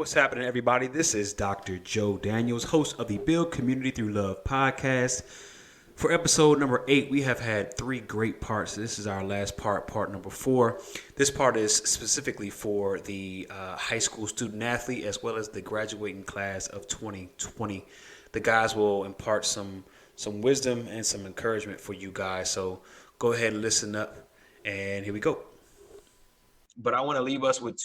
what's happening, everybody? This is Dr. Joe Daniels, host of the Build Community Through Love podcast. For episode number 8, we have had 3 great parts. This is our last part number 4. This part is specifically for the high school student athlete as well as the graduating class of 2020. The guys will impart some wisdom and some encouragement for you guys. So go ahead and listen up, and here we go. But I want to leave us with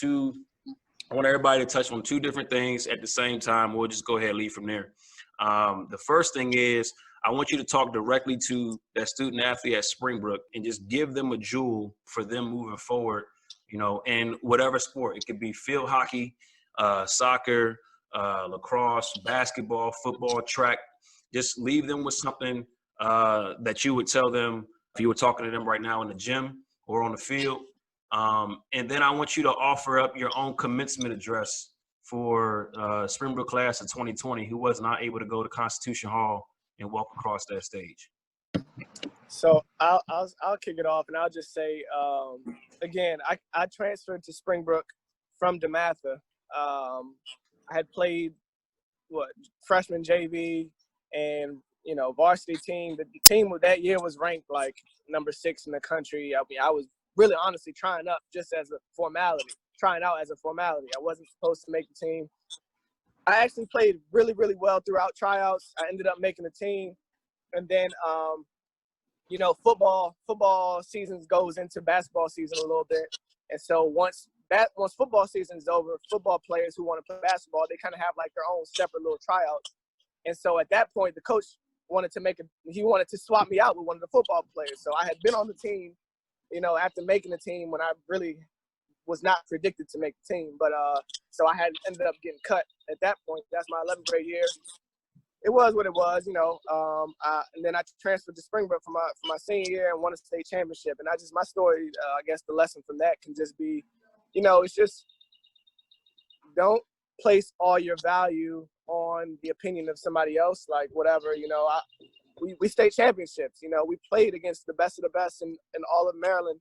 I want everybody to touch on 2 different things at the same time. We'll just go ahead and leave from there. The first thing is I want you to talk directly to that student athlete at Springbrook and just give them a jewel for them moving forward, in whatever sport. It could be field hockey, soccer, lacrosse, basketball, football, track. Just leave them with something that you would tell them if you were talking to them right now in the gym or on the field. And then I want you to offer up your own commencement address for Springbrook class of 2020 who was not able to go to Constitution Hall and walk across that stage. So I'll kick it off, and I'll just say, again, I transferred to Springbrook from DeMatha. I had played freshman JV and varsity team. The team of that year was ranked like number 6 in the country. I mean, I was really honestly trying out as a formality. I wasn't supposed to make the team. I actually played really, really well throughout tryouts. I ended up making the team. And then, football seasons goes into basketball season a little bit. And so once football season is over, football players who want to play basketball, they kind of have like their own separate little tryouts. And so at that point, the coach wanted to swap me out with one of the football players. So I had been on the team, after making the team when I really was not predicted to make the team. But so I had ended up getting cut at that point. That's my 11th grade year. It was what it was, and then I transferred to Springbrook for my senior year and won a state championship. And my story, I guess the lesson from that can just be, it's just don't place all your value on the opinion of somebody else, like whatever, we state championships, we played against the best of the best in all of Maryland.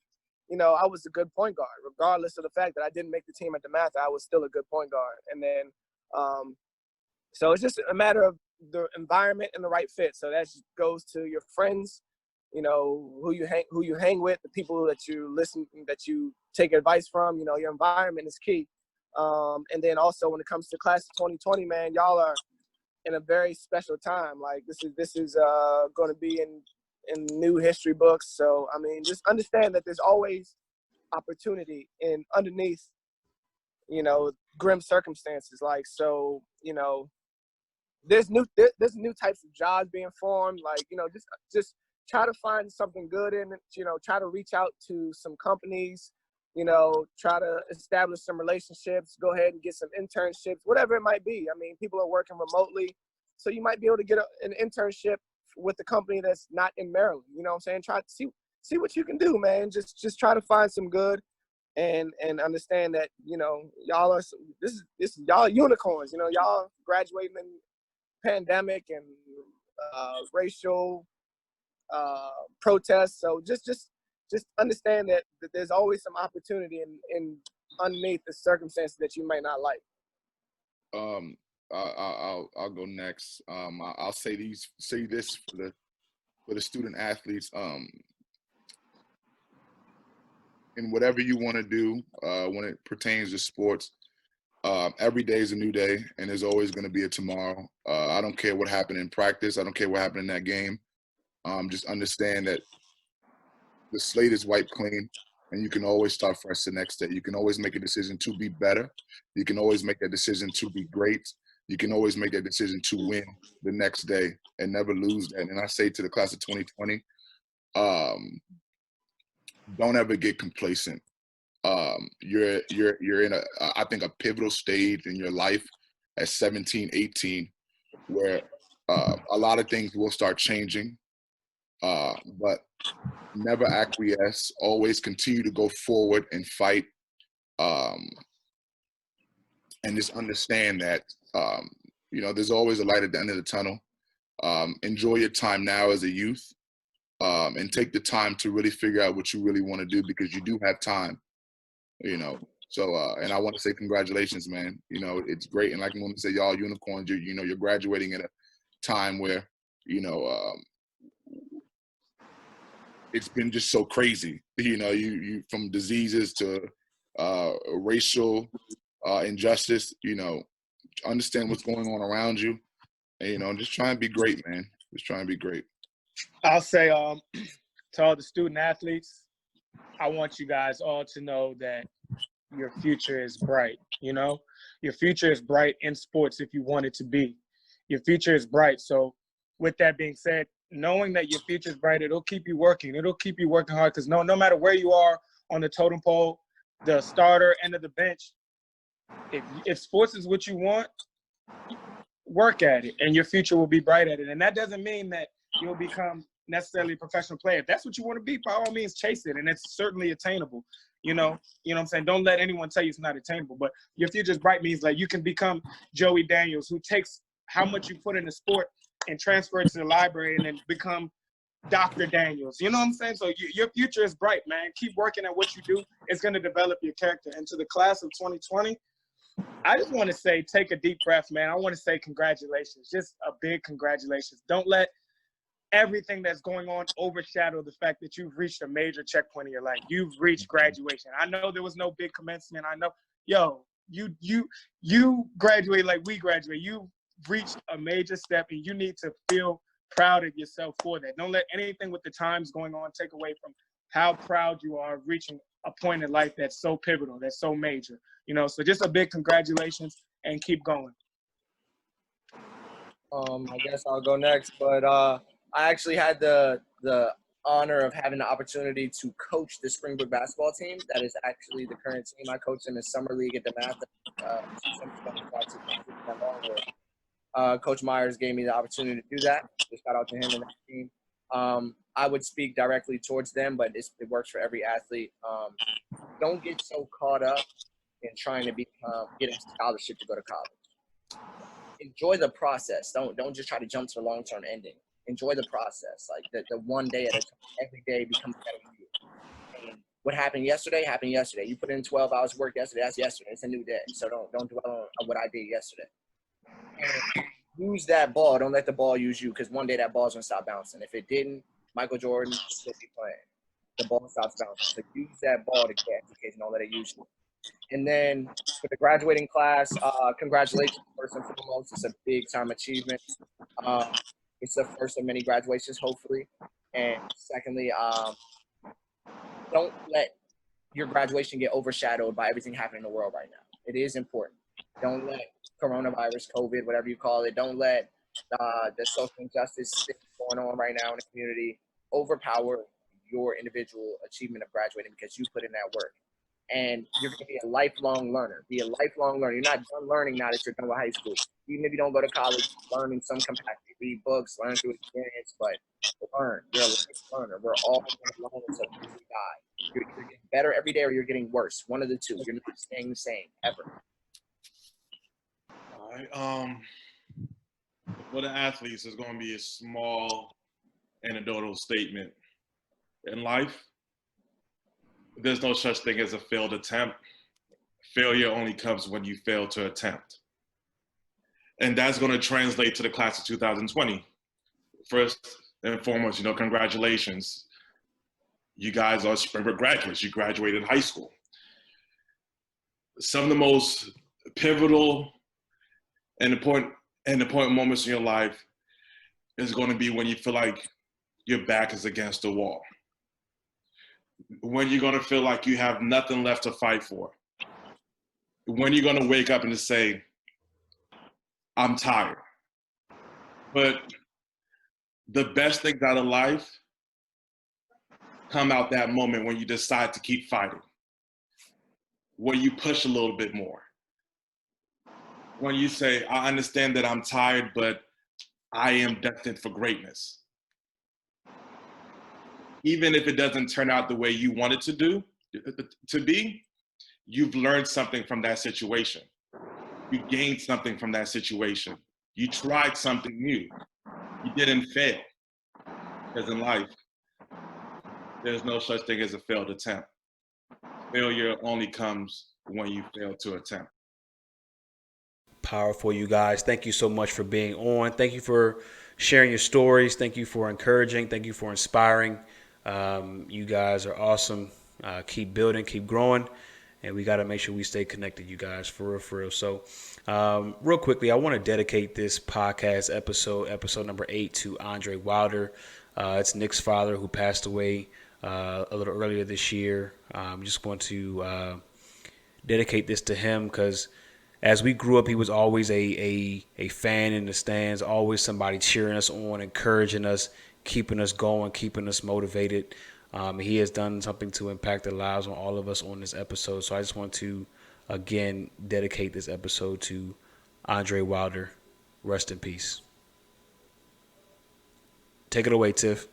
I was a good point guard, regardless of the fact that I didn't make the team at DeMatha. I was still a good point guard. And then, so it's just a matter of the environment and the right fit. So that goes to your friends, who you hang with, the people that you listen, that you take advice from. Your environment is key. And then also when it comes to class of 2020, man, y'all are in a very special time. Like this is going to be in new history books. So I mean, just understand that there's always opportunity underneath, grim circumstances. Like, so, there's new types of jobs being formed. Like, just try to find something good in it. Try to reach out to some companies. Try to establish some relationships. Go ahead and get some internships, whatever it might be. I mean, people are working remotely, so you might be able to get an internship with a company that's not in Maryland. You know what I'm saying? Try to see what you can do, man. Just try to find some good and understand that, y'all are y'all unicorns. Y'all graduating in pandemic and racial protests. So just understand that there's always some opportunity in underneath the circumstances that you might not like. I'll go next. I'll say this for the student athletes. In whatever you want to do, when it pertains to sports, every day is a new day, and there's always going to be a tomorrow. I don't care what happened in practice. I don't care what happened in that game. Just understand that the slate is wiped clean, and you can always start fresh the next day. You can always make a decision to be better. You can always make a decision to be great. You can always make a decision to win the next day and never lose that. And I say to the class of 2020, don't ever get complacent. You're in I think a pivotal stage in your life at 17, 18, where a lot of things will start changing, but never acquiesce. Always continue to go forward and fight, and just understand that there's always a light at the end of the tunnel. Enjoy your time now as a youth, and take the time to really figure out what you really want to do, because you do have time. So, and I want to say congratulations, man. You know, it's great. And like I'm going to say, y'all unicorns, you're graduating at a time where, it's been just so crazy. You from diseases to racial injustice, understand what's going on around you. And, just try and be great, man. Just try and be great. I'll say to all the student athletes, I want you guys all to know that your future is bright. Your future is bright in sports if you want it to be. Your future is bright. So with that being said, knowing that your future is bright, it'll keep you working. It'll keep you working hard, because no matter where you are on the totem pole, the starter, end of the bench, if sports is what you want, work at it, and your future will be bright at it. And that doesn't mean that you'll become necessarily a professional player. If that's what you want to be, by all means, chase it, and it's certainly attainable. You know what I'm saying? Don't let anyone tell you it's not attainable. But your future's bright means like you can become Joey Daniels, who takes how much you put in the sport and transfer it to the library and then become Dr. Daniels. You know what I'm saying? So your future is bright, man. Keep working at what you do. It's going to develop your character. And to the class of 2020, I just want to say, take a deep breath, man. I want to say congratulations. Just a big congratulations. Don't let everything that's going on overshadow the fact that you've reached a major checkpoint in your life. You've reached graduation. I know there was no big commencement. I know, you graduate like we graduate. You reached a major step, and you need to feel proud of yourself for that. Don't let anything with the times going on take away from how proud you are of reaching a point in life that's so pivotal, that's so major. So just a big congratulations, and keep going. I guess I'll go next, but I actually had the honor of having the opportunity to coach the Springbrook basketball team. That is actually the current team. I coached them in summer league at the Math. Coach Myers gave me the opportunity to do that. So shout out to him and that team. I would speak directly towards them, but it works for every athlete. Don't get so caught up in trying to get a scholarship to go to college. Enjoy the process. Don't just try to jump to the long-term ending. Enjoy the process. Like the one day at a time. Every day becomes better for you. And what happened yesterday happened yesterday. You put in 12 hours of work yesterday. That's yesterday. It's a new day. So don't dwell on what I did yesterday. And use that ball. Don't let the ball use you, because one day that ball's gonna stop bouncing. If it didn't, Michael Jordan would still be playing. The ball stops bouncing. So use that ball to get education. Don't let it use you. And then for the graduating class, congratulations first and foremost. It's a big time achievement. It's the first of many graduations, hopefully. And secondly, don't let your graduation get overshadowed by everything happening in the world right now. It is important. Don't let coronavirus, COVID, whatever you call it, don't let the social injustice going on right now in the community overpower your individual achievement of graduating, because you put in that work. And you're going to be a lifelong learner. Be a lifelong learner. You're not done learning now that you're done with high school. Even if you don't go to college, learn in some capacity. Read books, learn through experience, but learn. You're a life learner. We're all going to learn until we die. You're either getting better every day or you're getting worse. One of the two. You're not staying the same ever. All right. For the athletes, it's going to be a small anecdotal statement. In life, there's no such thing as a failed attempt. Failure only comes when you fail to attempt. And that's going to translate to the class of 2020. First and foremost, congratulations. You guys are Springbrook graduates. You graduated high school. Some of the most pivotal and important moments in your life is going to be when you feel like your back is against the wall. When you're going to feel like you have nothing left to fight for. When you're going to wake up and just say, I'm tired. But the best things out of life come out that moment when you decide to keep fighting. When you push a little bit more. When you say, I understand that I'm tired, but I am destined for greatness. Even if it doesn't turn out the way you want it to be, you've learned something from that situation. You gained something from that situation. You tried something new. You didn't fail. Because in life, there's no such thing as a failed attempt. Failure only comes when you fail to attempt. Powerful, you guys. Thank you so much for being on. Thank you for sharing your stories. Thank you for encouraging. Thank you for inspiring. You guys are awesome. Keep building, keep growing. And we got to make sure we stay connected, you guys, for real, for real. So real quickly, I want to dedicate this podcast episode number 8, to Andre Wilder. It's Nick's father who passed away a little earlier this year. Just want to dedicate this to him because as we grew up, he was always a fan in the stands, always somebody cheering us on, encouraging us, keeping us going, keeping us motivated. He has done something to impact the lives on all of us on this episode. So I just want to, again, dedicate this episode to Andre Wilder. Rest in peace. Take it away, Tiff.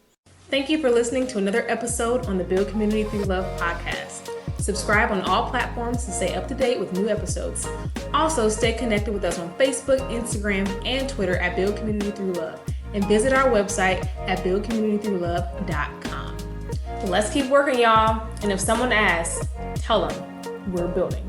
Thank you for listening to another episode on the Build Community Through Love podcast. Subscribe on all platforms to stay up to date with new episodes. Also, stay connected with us on Facebook, Instagram, and Twitter at Build Community Through Love. And visit our website at buildcommunitythroughlove.com. Let's keep working, y'all. And if someone asks, tell them we're building.